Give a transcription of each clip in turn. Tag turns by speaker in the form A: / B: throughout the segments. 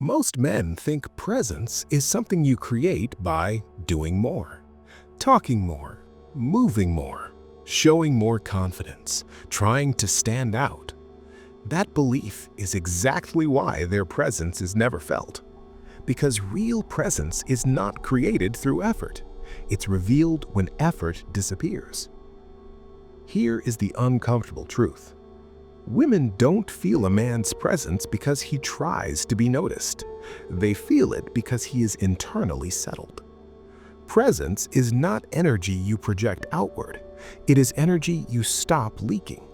A: Most men think presence is something you create by doing more, talking more, moving more, showing more confidence, trying to stand out. That belief is exactly why their presence is never felt. Because real presence is not created through effort. It's revealed when effort disappears. Here is the uncomfortable truth. Women don't feel a man's presence because he tries to be noticed. They feel it because he is internally settled. Presence is not energy you project outward. It is energy you stop leaking.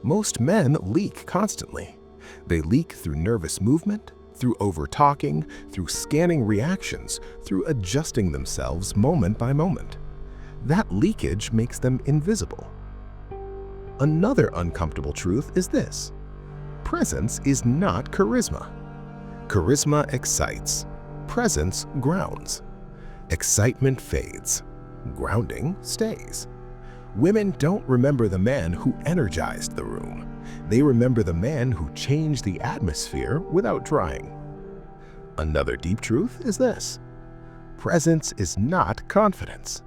A: Most men leak constantly. They leak through nervous movement, through over-talking, through scanning reactions, through adjusting themselves moment by moment. That leakage makes them invisible. Another uncomfortable truth is this: presence is not charisma. Charisma excites. Presence grounds. Excitement fades. Grounding stays. Women don't remember the man who energized the room. They remember the man who changed the atmosphere without trying. Another deep truth is this: presence is not confidence.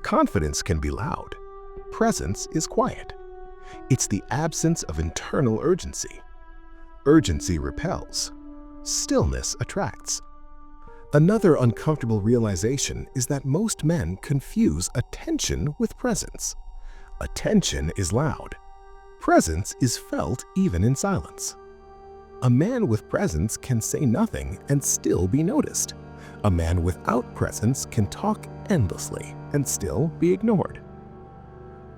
A: Confidence can be loud. Presence is quiet. It's the absence of internal urgency. Urgency repels. Stillness attracts. Another uncomfortable realization is that most men confuse attention with presence. Attention is loud. Presence is felt even in silence. A man with presence can say nothing and still be noticed. A man without presence can talk endlessly and still be ignored.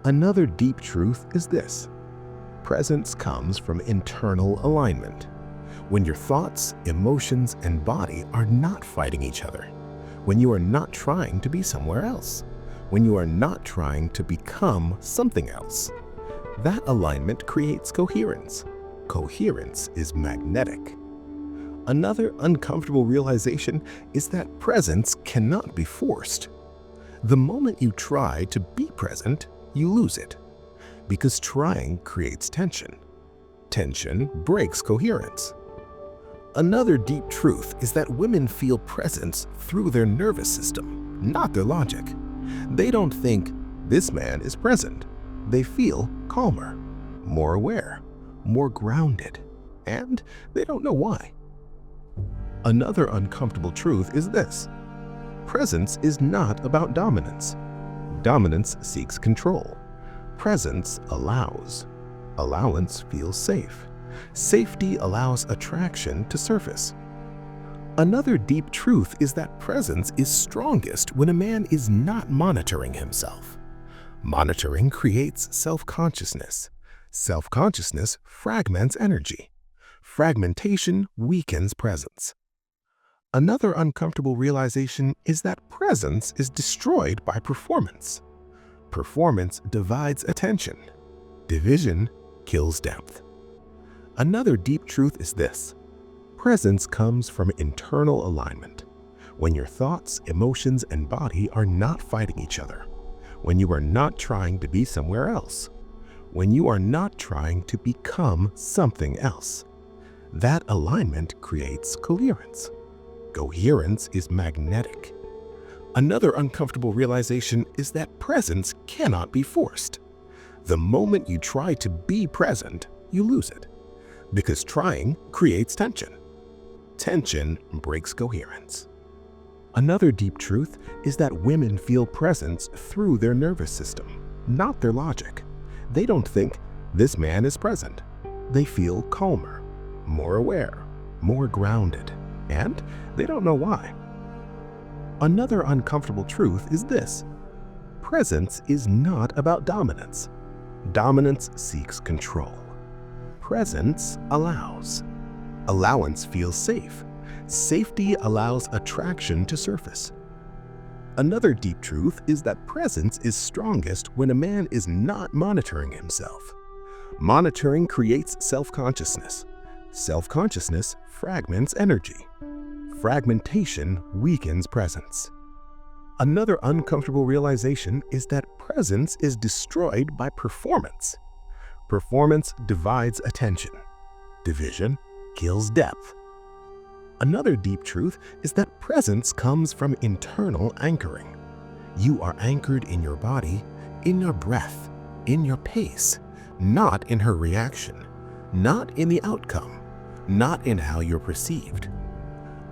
A: Another deep truth is this: presence comes from internal alignment. When your thoughts, emotions, and body are not fighting each other. When you are not trying to be somewhere else. When you are not trying to become something else. That alignment creates coherence. Coherence is magnetic. Another uncomfortable realization is that presence cannot be forced. The moment you try to be present, you lose it. Because trying creates tension. Tension breaks coherence. Another deep truth is that women feel presence through their nervous system, not their logic. They don't think, "This man is present." They feel calmer, more aware, more grounded, and they don't know why. Another uncomfortable truth is this: presence is not about dominance. Dominance seeks control. Presence allows. Allowance feels safe. Safety allows attraction to surface. Another deep truth is that presence is strongest when a man is not monitoring himself. Monitoring creates self-consciousness. Self-consciousness fragments energy. Fragmentation weakens presence. Another uncomfortable realization is that presence is destroyed by performance. Performance divides attention. Division kills depth. Another deep truth is this: presence comes from internal alignment. When your thoughts, emotions, and body are not fighting each other. When you are not trying to be somewhere else. When you are not trying to become something else. That alignment creates coherence. Coherence is magnetic. Another uncomfortable realization is that presence cannot be forced. The moment you try to be present, you lose it. Because trying creates tension. Tension breaks coherence. Another deep truth is that women feel presence through their nervous system, not their logic. They don't think, "This man is present." They feel calmer, more aware, more grounded, and they don't know why. Another uncomfortable truth is this: presence is not about dominance. Dominance seeks control. Presence allows. Allowance feels safe. Safety allows attraction to surface. Another deep truth is that presence is strongest when a man is not monitoring himself. Monitoring creates self-consciousness. Self-consciousness fragments energy. Fragmentation weakens presence. Another uncomfortable realization is that presence is destroyed by performance. Performance divides attention. Division kills depth. Another deep truth is that presence comes from internal anchoring. You are anchored in your body, in your breath, in your pace, not in her reaction, not in the outcome, not in how you're perceived.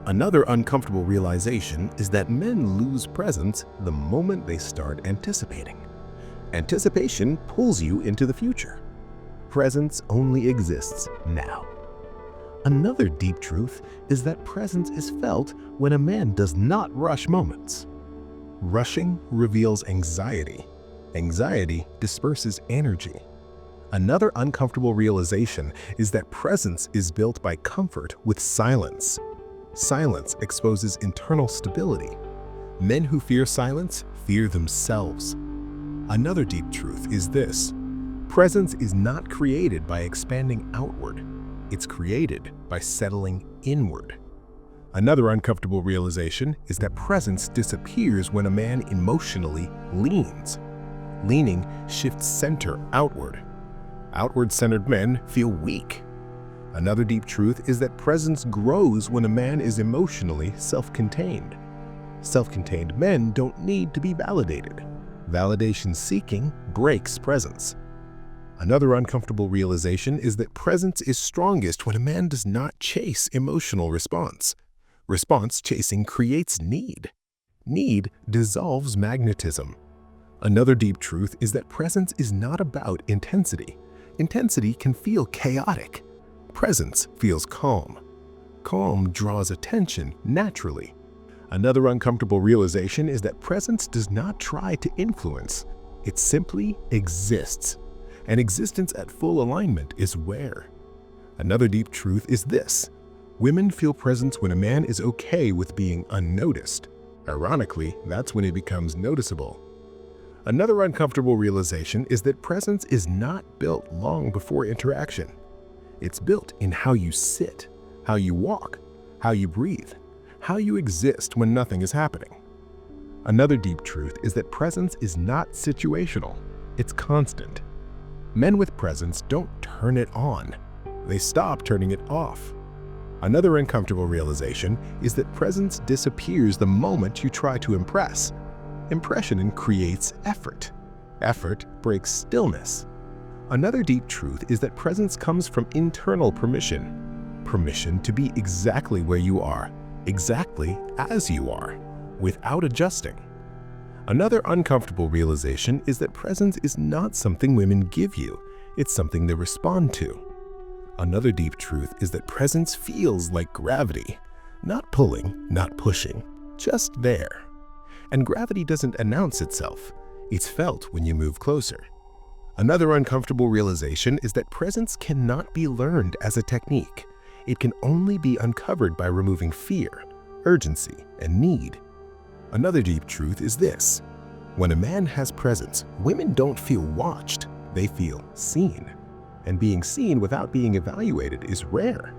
A: Another uncomfortable realization is that men lose presence the moment they start anticipating. Anticipation pulls you into the future. Presence only exists now. Another deep truth is that presence is felt when a man does not rush moments. Rushing reveals anxiety. Anxiety disperses energy. Another uncomfortable realization is that presence is built by comfort with silence. Silence exposes internal stability. Men who fear silence fear themselves. Another deep truth is this: presence is not created by expanding outward. It's created by settling inward. Another uncomfortable realization is that presence disappears when a man emotionally leans. Leaning shifts center outward. Outward-centered men feel weak. Another deep truth is that presence grows when a man is emotionally self-contained. Self-contained men don't need to be validated. Validation seeking breaks presence. Another uncomfortable realization is that presence is strongest when a man does not chase emotional response. Response chasing creates need. Need dissolves magnetism. Another deep truth is that presence is not about intensity. Intensity can feel chaotic. Presence feels calm. Calm draws attention naturally. Another uncomfortable realization is that presence does not try to influence. It simply exists. And existence at full alignment is rare. Another deep truth is this: women feel presence when a man is okay with being unnoticed. Ironically, that's when it becomes noticeable. Another uncomfortable realization is that presence is not built long before interaction. It's built in how you sit, how you walk, how you breathe, how you exist when nothing is happening. Another deep truth is that presence is not situational, it's constant. Men with presence don't turn it on, they stop turning it off. Another uncomfortable realization is that presence disappears the moment you try to impress. Impression creates effort. Effort breaks stillness. Another deep truth is that presence comes from internal permission. Permission to be exactly where you are, exactly as you are, without adjusting. Another uncomfortable realization is that presence is not something women give you, it's something they respond to. Another deep truth is that presence feels like gravity, not pulling, not pushing, just there. And gravity doesn't announce itself, it's felt when you move closer. Another uncomfortable realization is that presence cannot be learned as a technique. It can only be uncovered by removing fear, urgency, and need. Another deep truth is this: when a man has presence, women don't feel watched, they feel seen. And being seen without being evaluated is rare.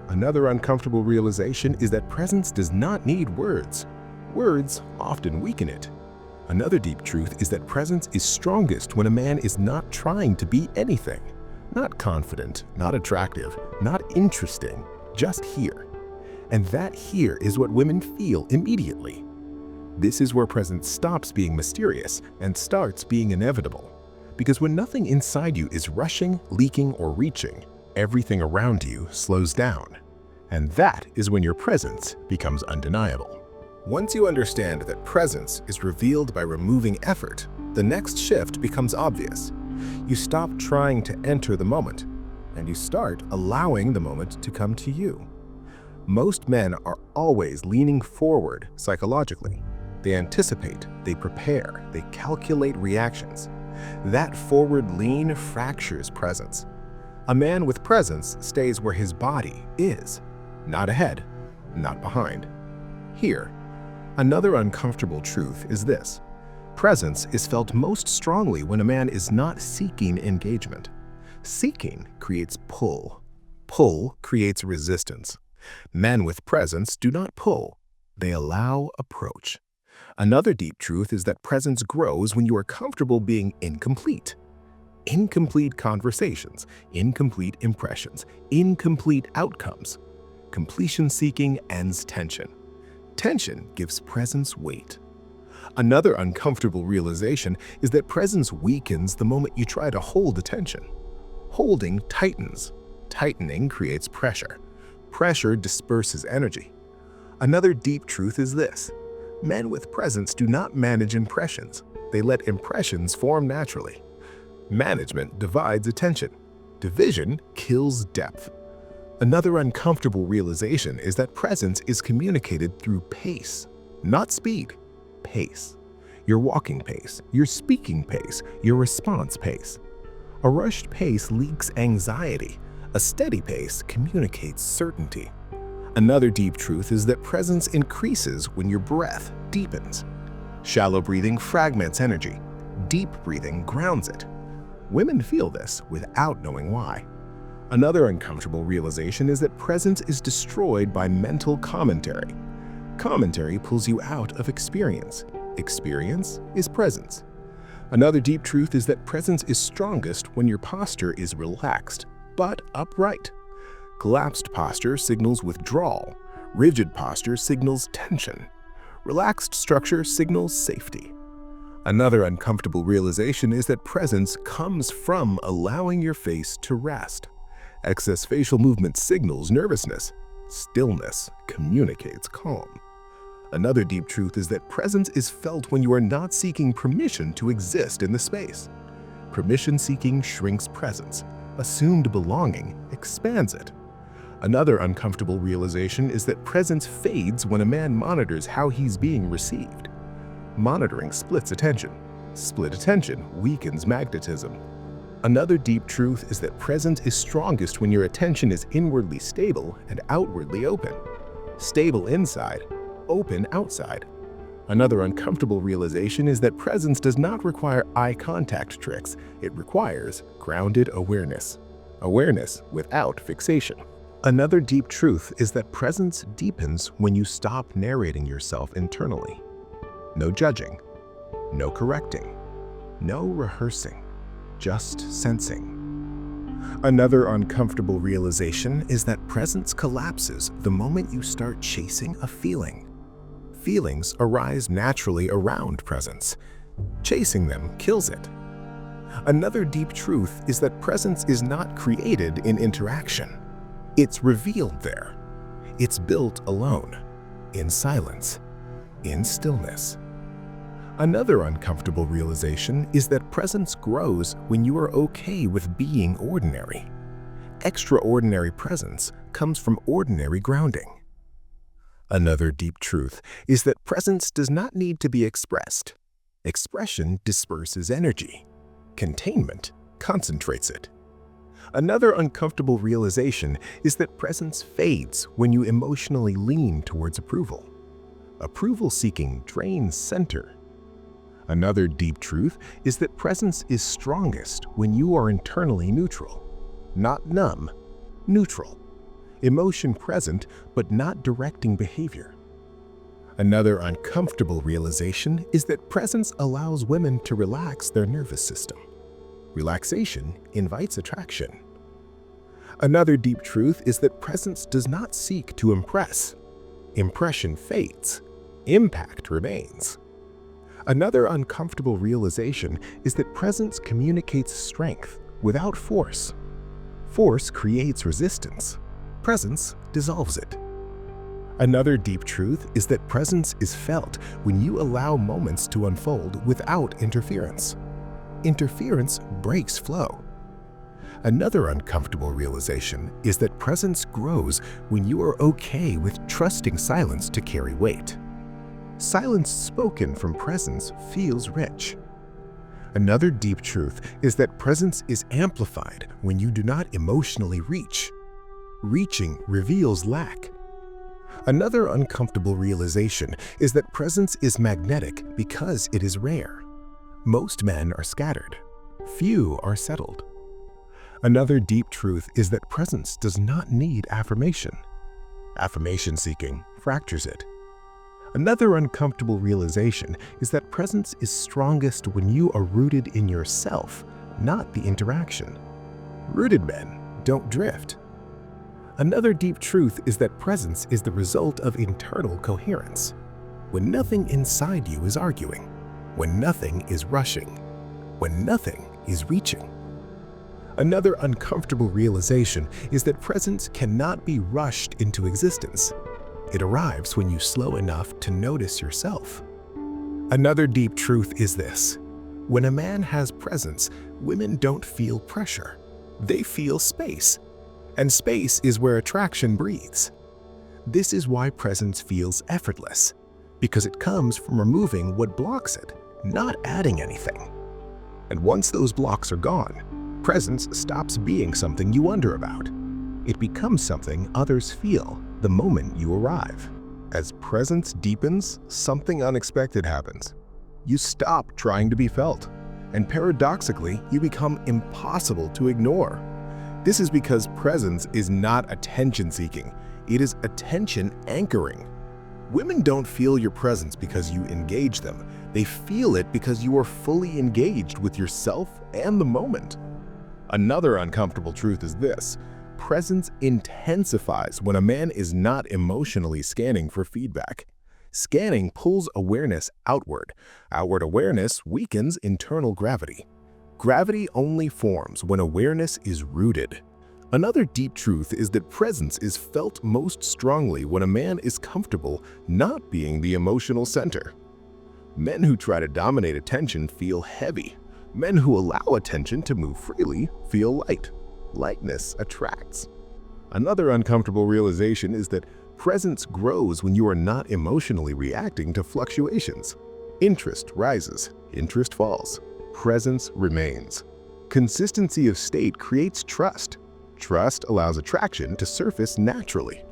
A: Another uncomfortable realization is that presence does not need words. Words often weaken it. Another deep truth is that presence is strongest when a man is not trying to be anything. Not confident, not attractive, not interesting, just here. And that here is what women feel immediately. This is where presence stops being mysterious and starts being inevitable. Because when nothing inside you is rushing, leaking, or reaching, everything around you slows down. And that is when your presence becomes undeniable. Once you understand that presence is revealed by removing effort, the next shift becomes obvious. You stop trying to enter the moment, and you start allowing the moment to come to you. Most men are always leaning forward psychologically. They anticipate, they prepare, they calculate reactions. That forward lean fractures presence. A man with presence stays where his body is, not ahead, not behind. Here, another uncomfortable truth is this: presence is felt most strongly when a man is not seeking engagement. Seeking creates pull. Pull creates resistance. Men with presence do not pull, they allow approach. Another deep truth is that presence grows when you are comfortable being incomplete. Incomplete conversations, incomplete impressions, incomplete outcomes. Completion seeking ends tension. Tension gives presence weight. Another uncomfortable realization is that presence weakens the moment you try to hold attention. Holding tightens. Tightening creates pressure. Pressure disperses energy. Another deep truth is this: men with presence do not manage impressions. They let impressions form naturally. Management divides attention. Division kills depth. Another uncomfortable realization is that presence is communicated through pace, not speed. Pace. Your walking pace, your speaking pace, your response pace. A rushed pace leaks anxiety. A steady pace communicates certainty. Another deep truth is that presence increases when your breath deepens. Shallow breathing fragments energy. Deep breathing grounds it. Women feel this without knowing why. Another uncomfortable realization is that presence is destroyed by mental commentary. Commentary pulls you out of experience. Experience is presence. Another deep truth is that presence is strongest when your posture is relaxed, but upright. Collapsed posture signals withdrawal. Rigid posture signals tension. Relaxed structure signals safety. Another uncomfortable realization is that presence comes from allowing your face to rest. Excess facial movement signals nervousness. Stillness communicates calm. Another deep truth is that presence is felt when you are not seeking permission to exist in the space. Permission seeking shrinks presence. Assumed belonging expands it. Another uncomfortable realization is that presence fades when a man monitors how he's being received. Monitoring splits attention. Split attention weakens magnetism. Another deep truth is that presence is strongest when your attention is inwardly stable and outwardly open. Stable inside, open outside. Another uncomfortable realization is that presence does not require eye contact tricks. It requires grounded awareness. Awareness without fixation. Another deep truth is that presence deepens when you stop narrating yourself internally. No judging, no correcting, no rehearsing, just sensing. Another uncomfortable realization is that presence collapses the moment you start chasing a feeling. Feelings arise naturally around presence. Chasing them kills it. Another deep truth is that presence is not created in interaction. It's revealed there. It's built alone, in silence, in stillness. Another uncomfortable realization is that presence grows when you are okay with being ordinary. Extraordinary presence comes from ordinary grounding. Another deep truth is that presence does not need to be expressed. Expression disperses energy. Containment concentrates it. Another uncomfortable realization is that presence fades when you emotionally lean towards approval. Approval seeking drains center. Another deep truth is that presence is strongest when you are internally neutral. Not numb, neutral. Emotion present, but not directing behavior. Another uncomfortable realization is that presence allows women to relax their nervous system. Relaxation invites attraction. Another deep truth is that presence does not seek to impress. Impression fades. Impact remains. Another uncomfortable realization is that presence communicates strength without force. Force creates resistance. Presence dissolves it. Another deep truth is that presence is felt when you allow moments to unfold without interference. Interference breaks flow. Another uncomfortable realization is that presence grows when you are okay with trusting silence to carry weight. Silence spoken from presence feels rich. Another deep truth is that presence is amplified when you do not emotionally reach. Reaching reveals lack. Another uncomfortable realization is that presence is magnetic because it is rare. Most men are scattered. Few are settled. Another deep truth is that presence does not need affirmation. Affirmation seeking fractures it. Another uncomfortable realization is that presence is strongest when you are rooted in yourself, not the interaction. Rooted men don't drift. Another deep truth is that presence is the result of internal coherence. When nothing inside you is arguing, when nothing is rushing, when nothing is reaching. Another uncomfortable realization is that presence cannot be rushed into existence. It arrives when you slow enough to notice yourself. Another deep truth is this: when a man has presence, women don't feel pressure. They feel space. And space is where attraction breathes. This is why presence feels effortless, because it comes from removing what blocks it, not adding anything. And once those blocks are gone, presence stops being something you wonder about. It becomes something others feel the moment you arrive. As presence deepens, something unexpected happens. You stop trying to be felt, and paradoxically, you become impossible to ignore. This is because presence is not attention-seeking, it is attention anchoring. Women don't feel your presence because you engage them. They feel it because you are fully engaged with yourself and the moment. Another uncomfortable truth is this: presence intensifies when a man is not emotionally scanning for feedback. Scanning pulls awareness outward. Outward awareness weakens internal gravity. Gravity only forms when awareness is rooted. Another deep truth is that presence is felt most strongly when a man is comfortable not being the emotional center. Men who try to dominate attention feel heavy. Men who allow attention to move freely feel light. Lightness attracts. Another uncomfortable realization is that presence grows when you are not emotionally reacting to fluctuations. Interest rises, interest falls. Presence remains. Consistency of state creates trust. Trust allows attraction to surface naturally.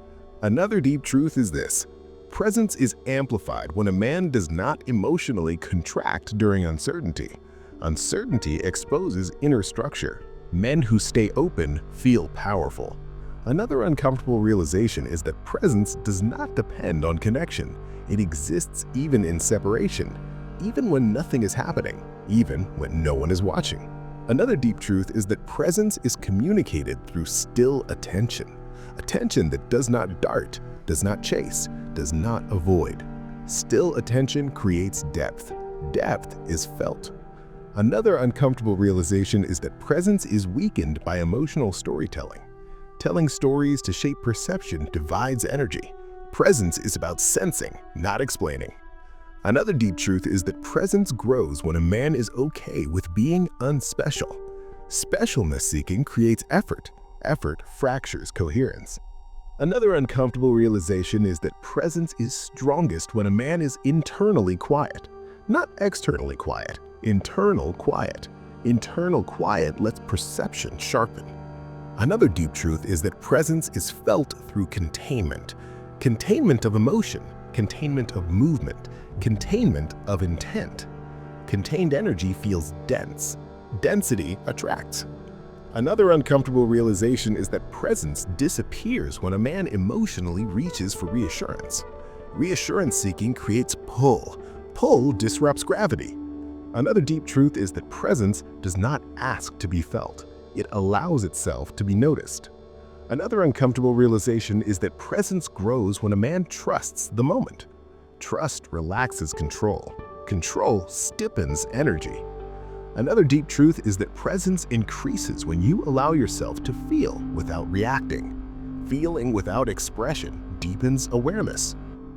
A: Another deep truth is this: presence is amplified when a man does not emotionally contract during uncertainty. Uncertainty exposes inner structure. Men who stay open feel powerful. Another uncomfortable realization is that presence does not depend on connection. It exists even in separation, even when nothing is happening, even when no one is watching. Another deep truth is that presence is communicated through still attention. Attention that does not dart, does not chase, does not avoid. Still attention creates depth. Depth is felt. Another uncomfortable realization is that presence is weakened by emotional storytelling. Telling stories to shape perception divides energy. Presence is about sensing, not explaining. Another deep truth is that presence grows when a man is okay with being unspecial. Specialness seeking creates effort. Effort fractures coherence. Another uncomfortable realization is that presence is strongest when a man is internally quiet. Not externally quiet, internal quiet. Internal quiet lets perception sharpen. Another deep truth is that presence is felt through containment. Containment of emotion, containment of movement, containment of intent. Contained energy feels dense. Density attracts. Another uncomfortable realization is that presence disappears when a man emotionally reaches for reassurance. Reassurance seeking creates pull. Pull disrupts gravity. Another deep truth is that presence does not ask to be felt. It allows itself to be noticed. Another uncomfortable realization is that presence grows when a man trusts the moment. Trust relaxes control. Control stiffens energy. Another deep truth is that presence increases when you allow yourself to feel without reacting. Feeling without expression deepens awareness.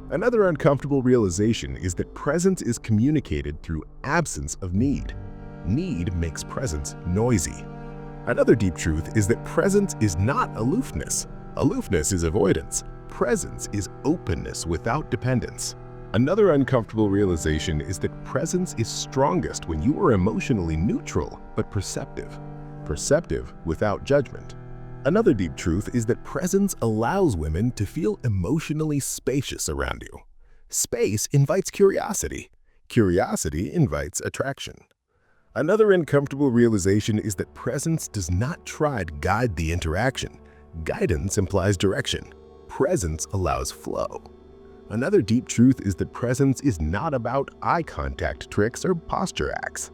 A: Another uncomfortable realization is that presence is communicated through absence of need. Need makes presence noisy. Another deep truth is that presence is not aloofness. Aloofness is avoidance. Presence is openness without dependence. Another uncomfortable realization is that presence is strongest when you are emotionally neutral but perceptive. Perceptive without judgment. Another deep truth is that presence allows women to feel emotionally spacious around you. Space invites curiosity. Curiosity invites attraction. Another uncomfortable realization is that presence does not try to guide the interaction. Guidance implies direction. Presence allows flow. Another deep truth is that presence is not about eye contact tricks or posture acts.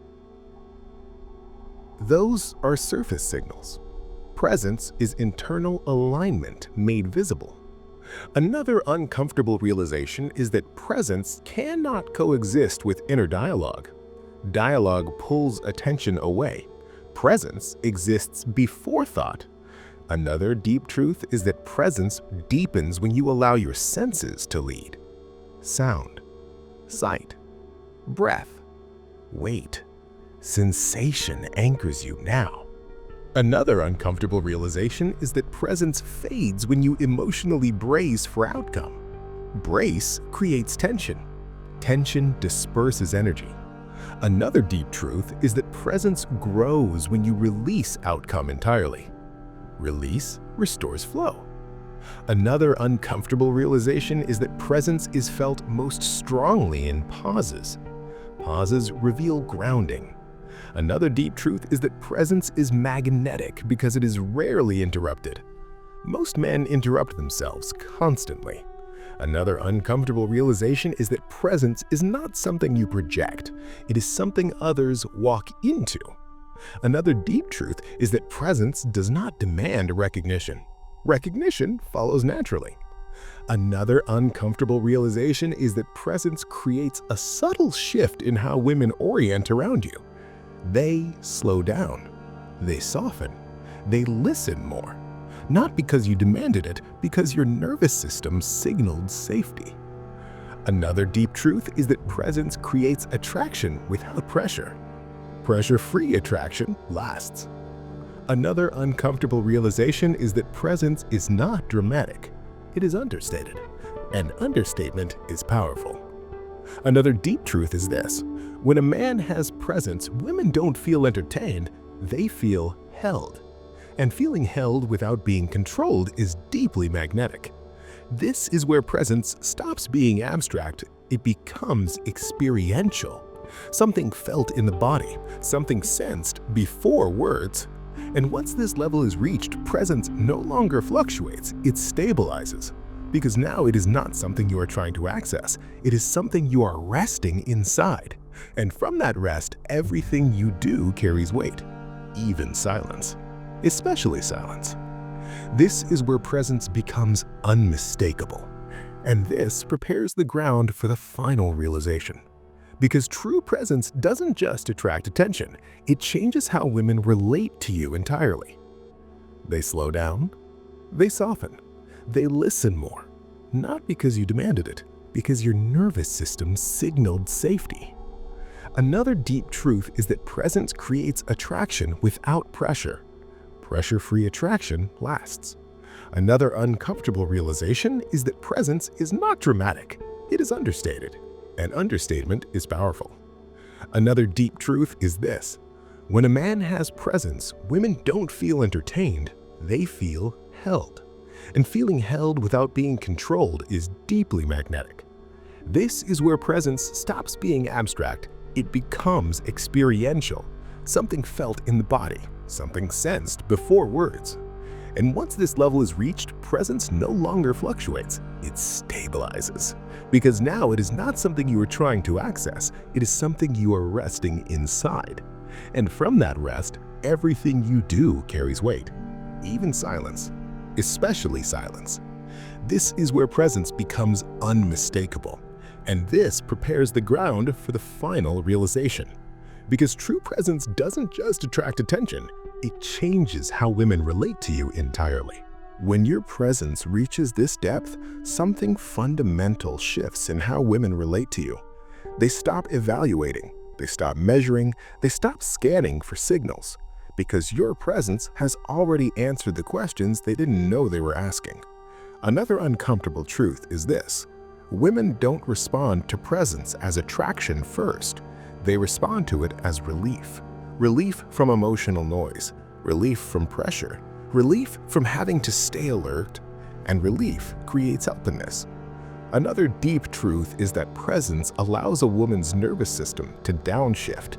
A: Those are surface signals. Presence is internal alignment made visible. Another uncomfortable realization is that presence cannot coexist with inner dialogue. Dialogue pulls attention away. Presence exists before thought. Another deep truth is that presence deepens when you allow your senses to lead. Sound, sight, breath, weight, sensation anchors you now. Another uncomfortable realization is that presence fades when you emotionally brace for outcome. Brace creates tension. Tension disperses energy. Another deep truth is that presence grows when you release outcome entirely. Release restores flow. Another uncomfortable realization is that presence is felt most strongly in pauses. Pauses reveal grounding. Another deep truth is that presence is magnetic because it is rarely interrupted. Most men interrupt themselves constantly. Another uncomfortable realization is that presence is not something you project. It is something others walk into. Another deep truth is that presence does not demand recognition. Recognition follows naturally. Another uncomfortable realization is that presence creates a subtle shift in how women orient around you. They slow down. They soften. They listen more. Not because you demanded it, because your nervous system signaled safety. Another deep truth is that presence creates attraction without pressure. Pressure-free attraction lasts. Another uncomfortable realization is that presence is not dramatic. It is understated. And understatement is powerful. Another deep truth is this: when a man has presence, women don't feel entertained, they feel held. And feeling held without being controlled is deeply magnetic. This is where presence stops being abstract. It becomes experiential. Something felt in the body, something sensed before words. And once this level is reached, presence no longer fluctuates, it stabilizes. Because now it is not something you are trying to access, it is something you are resting inside. And from that rest, everything you do carries weight, even silence. Especially silence. This is where presence becomes unmistakable. And this prepares the ground for the final realization. Because true presence doesn't just attract attention, it changes how women relate to you entirely. They slow down, they soften, they listen more. Not because you demanded it, because your nervous system signaled safety. Another deep truth is that presence creates attraction without pressure. Pressure-free attraction lasts. Another uncomfortable realization is that presence is not dramatic. It is understated. And understatement is powerful. Another deep truth is this: when a man has presence, women don't feel entertained, they feel held. And feeling held without being controlled is deeply magnetic. This is where presence stops being abstract. It becomes experiential, something felt in the body, something sensed before words. And once this level is reached, presence no longer fluctuates, it stabilizes. Because now it is not something you are trying to access, it is something you are resting inside. And from that rest, everything you do carries weight, even silence, especially silence. This is where presence becomes unmistakable. And this prepares the ground for the final realization. Because true presence doesn't just attract attention, it changes how women relate to you entirely. When your presence reaches this depth, something fundamental shifts in how women relate to you. They stop evaluating, they stop measuring, they stop scanning for signals, because your presence has already answered the questions they didn't know they were asking. Another uncomfortable truth is this: women don't respond to presence as attraction first. They respond to it as relief. Relief from emotional noise, relief from pressure, relief from having to stay alert, and relief creates openness. Another deep truth is that presence allows a woman's nervous system to downshift.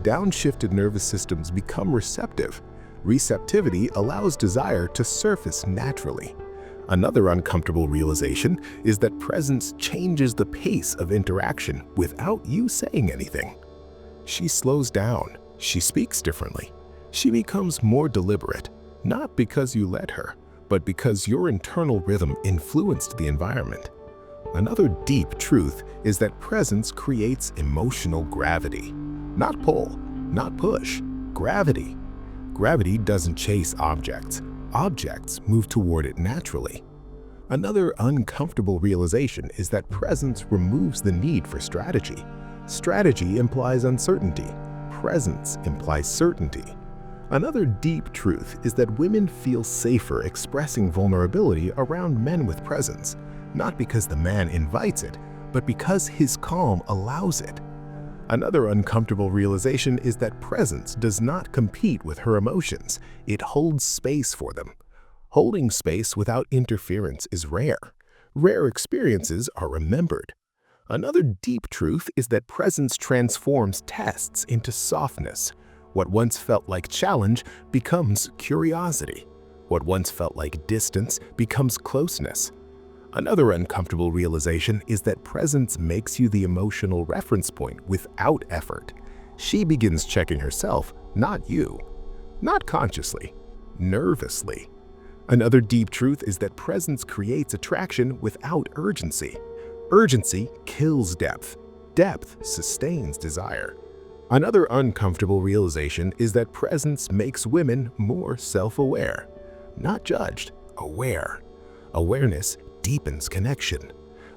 A: Downshifted nervous systems become receptive. Receptivity allows desire to surface naturally. Another uncomfortable realization is that presence changes the pace of interaction without you saying anything. She slows down. She speaks differently. She becomes more deliberate, not because you let her, but because your internal rhythm influenced the environment. Another deep truth is that presence creates emotional gravity. Not pull, not push, gravity. Gravity doesn't chase objects. Objects move toward it naturally. Another uncomfortable realization is that presence removes the need for strategy. Strategy implies uncertainty. Presence implies certainty. Another deep truth is that women feel safer expressing vulnerability around men with presence, not because the man invites it, but because his calm allows it. Another uncomfortable realization is that presence does not compete with her emotions. It holds space for them. Holding space without interference is rare. Rare experiences are remembered. Another deep truth is that presence transforms tests into softness. What once felt like challenge becomes curiosity. What once felt like distance becomes closeness. Another uncomfortable realization is that presence makes you the emotional reference point without effort. She begins checking herself, not you. Not consciously, nervously. Another deep truth is that presence creates attraction without urgency. Urgency kills depth. Depth sustains desire. Another uncomfortable realization is that presence makes women more self-aware. Not judged, aware. Awareness deepens connection.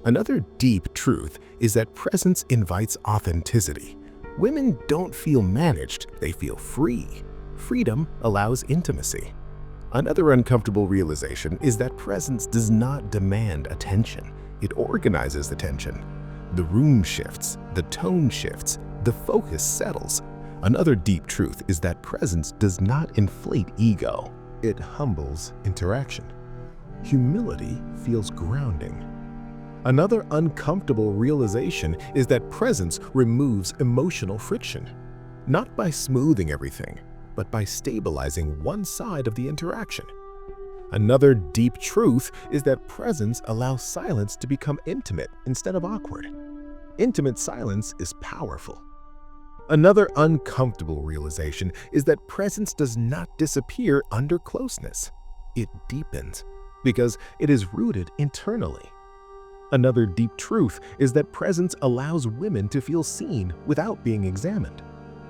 A: Another deep truth is that presence invites authenticity. Women don't feel managed, they feel free. Freedom allows intimacy. Another uncomfortable realization is that presence does not demand attention. It organizes the tension. The room shifts, the tone shifts, the focus settles. Another deep truth is that presence does not inflate ego. It humbles interaction. Humility feels grounding. Another uncomfortable realization is that presence removes emotional friction, not by smoothing everything, but by stabilizing one side of the interaction. Another deep truth is that presence allows silence to become intimate instead of awkward. Intimate silence is powerful. Another uncomfortable realization is that presence does not disappear under closeness. It deepens because it is rooted internally. Another deep truth is that presence allows women to feel seen without being examined.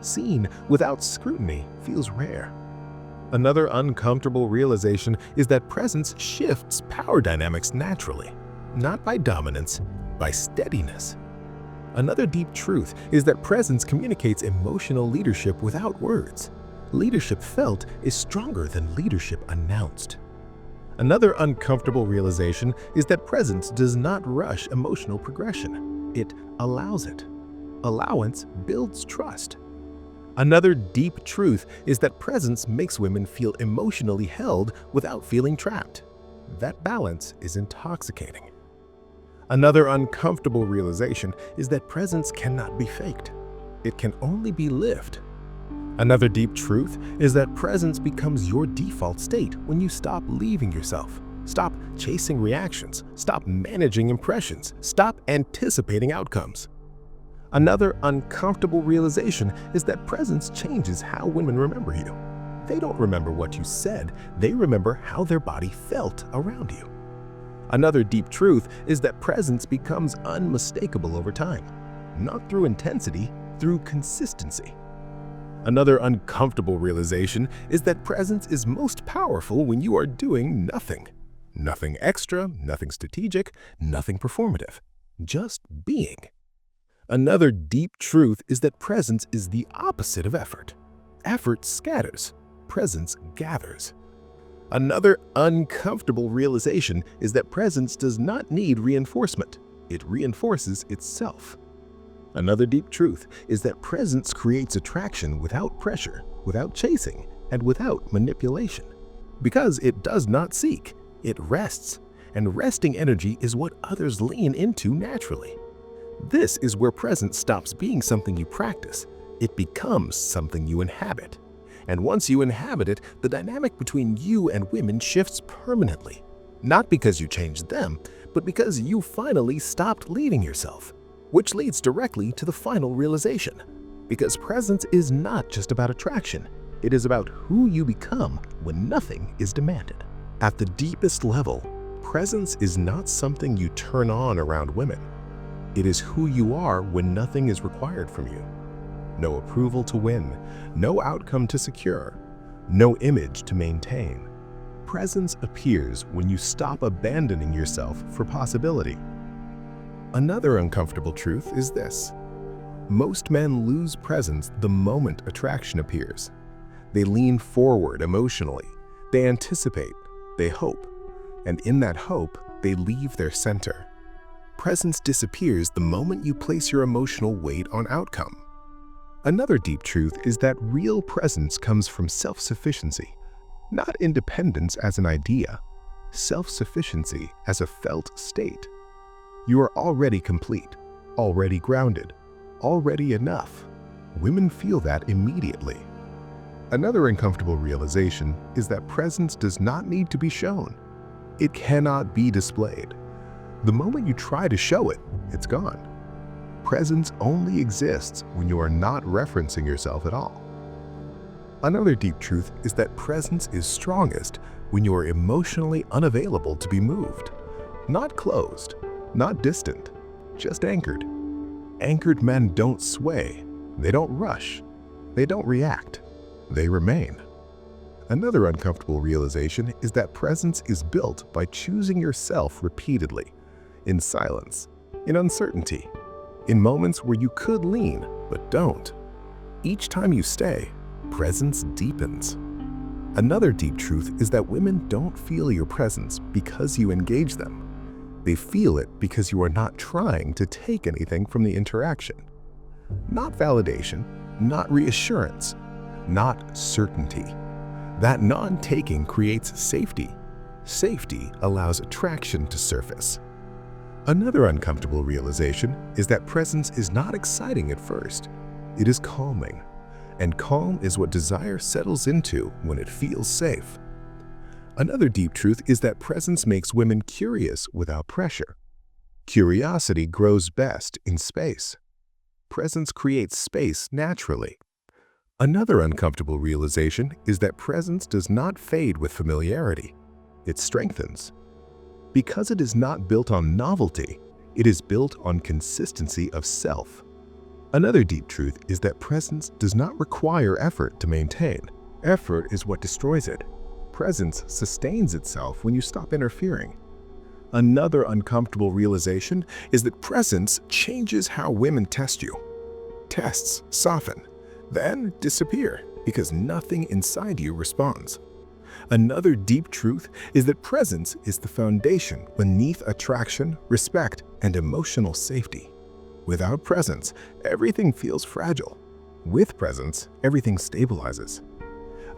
A: Seen without scrutiny feels rare. Another uncomfortable realization is that presence shifts power dynamics naturally, not by dominance, by steadiness. Another deep truth is that presence communicates emotional leadership without words. Leadership felt is stronger than leadership announced. Another uncomfortable realization is that presence does not rush emotional progression. It allows it. Allowance builds trust. Another deep truth is that presence makes women feel emotionally held without feeling trapped. That balance is intoxicating. Another uncomfortable realization is that presence cannot be faked. It can only be lived. Another deep truth is that presence becomes your default state when you stop leaving yourself. Stop chasing reactions. Stop managing impressions. Stop anticipating outcomes. Another uncomfortable realization is that presence changes how women remember you. They don't remember what you said, they remember how their body felt around you. Another deep truth is that presence becomes unmistakable over time, not through intensity, through consistency. Another uncomfortable realization is that presence is most powerful when you are doing nothing. Nothing extra, nothing strategic, nothing performative. Just being. Another deep truth is that presence is the opposite of effort. Effort scatters, presence gathers. Another uncomfortable realization is that presence does not need reinforcement. It reinforces itself. Another deep truth is that presence creates attraction without pressure, without chasing, and without manipulation. Because it does not seek, it rests, and resting energy is what others lean into naturally. This is where presence stops being something you practice. It becomes something you inhabit. And once you inhabit it, the dynamic between you and women shifts permanently. Not because you changed them, but because you finally stopped leading yourself. Which leads directly to the final realization. Because presence is not just about attraction, It is about who you become when nothing is demanded. At the deepest level, presence is not something you turn on around women. It is who you are when nothing is required from you. No approval to win, no outcome to secure, no image to maintain. Presence appears when you stop abandoning yourself for possibility. Another uncomfortable truth is this: most men lose presence the moment attraction appears. They lean forward emotionally, they anticipate, they hope, and in that hope, they leave their center. Presence disappears the moment you place your emotional weight on outcome. Another deep truth is that real presence comes from self-sufficiency, not independence as an idea, self-sufficiency as a felt state. You are already complete, already grounded, already enough. Women feel that immediately. Another uncomfortable realization is that presence does not need to be shown. It cannot be displayed. The moment you try to show it, it's gone. Presence only exists when you are not referencing yourself at all. Another deep truth is that presence is strongest when you are emotionally unavailable to be moved. Not closed, not distant, just anchored. Anchored men don't sway, they don't rush, they don't react, they remain. Another uncomfortable realization is that presence is built by choosing yourself repeatedly, in silence, in uncertainty, in moments where you could lean but don't. Each time you stay, presence deepens. Another deep truth is that women don't feel your presence because you engage them. They feel it because you are not trying to take anything from the interaction. Not validation, not reassurance, not certainty. That non-taking creates safety. Safety allows attraction to surface. Another uncomfortable realization is that presence is not exciting at first. It is calming. And calm is what desire settles into when it feels safe. Another deep truth is that presence makes women curious without pressure. Curiosity grows best in space. Presence creates space naturally. Another uncomfortable realization is that presence does not fade with familiarity. It strengthens. Because it is not built on novelty, it is built on consistency of self. Another deep truth is that presence does not require effort to maintain. Effort is what destroys it. Presence sustains itself when you stop interfering. Another uncomfortable realization is that presence changes how women test you. Tests soften, then disappear because nothing inside you responds. Another deep truth is that presence is the foundation beneath attraction, respect, and emotional safety. Without presence, everything feels fragile. With presence, everything stabilizes.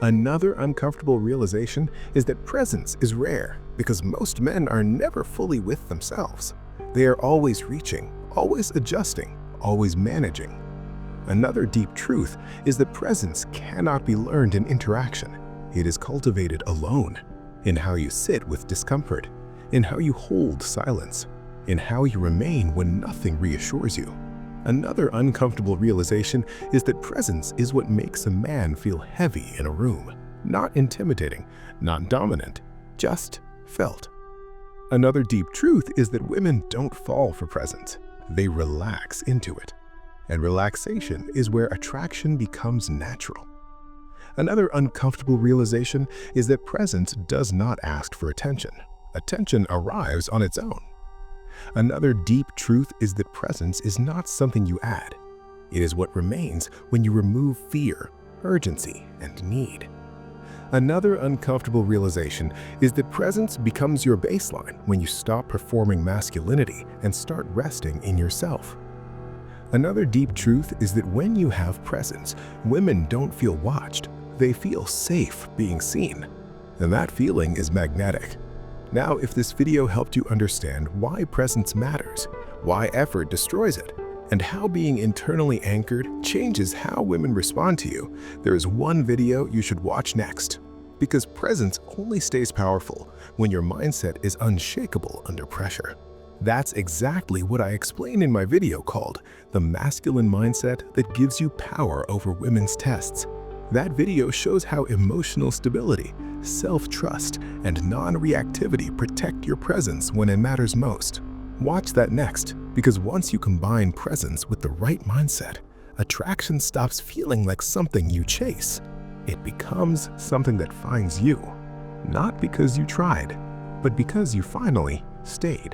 A: Another uncomfortable realization is that presence is rare because most men are never fully with themselves. They are always reaching, always adjusting, always managing. Another deep truth is that presence cannot be learned in interaction. It is cultivated alone, in how you sit with discomfort, in how you hold silence, in how you remain when nothing reassures you. Another uncomfortable realization is that presence is what makes a man feel heavy in a room. Not intimidating, not dominant, just felt. Another deep truth is that women don't fall for presence. They relax into it. And relaxation is where attraction becomes natural. Another uncomfortable realization is that presence does not ask for attention. Attention arrives on its own. Another deep truth is that presence is not something you add. It is what remains when you remove fear, urgency, and need. Another uncomfortable realization is that presence becomes your baseline when you stop performing masculinity and start resting in yourself. Another deep truth is that when you have presence, women don't feel watched. They feel safe being seen. And that feeling is magnetic. Now, if this video helped you understand why presence matters, why effort destroys it, and how being internally anchored changes how women respond to you, there is one video you should watch next. Because presence only stays powerful when your mindset is unshakable under pressure. That's exactly what I explain in my video called The Masculine Mindset That Gives You Power Over Women's Tests. That video shows how emotional stability, self-trust, and non-reactivity protect your presence when it matters most. Watch that next, because once you combine presence with the right mindset, attraction stops feeling like something you chase. It becomes something that finds you, not because you tried, but because you finally stayed.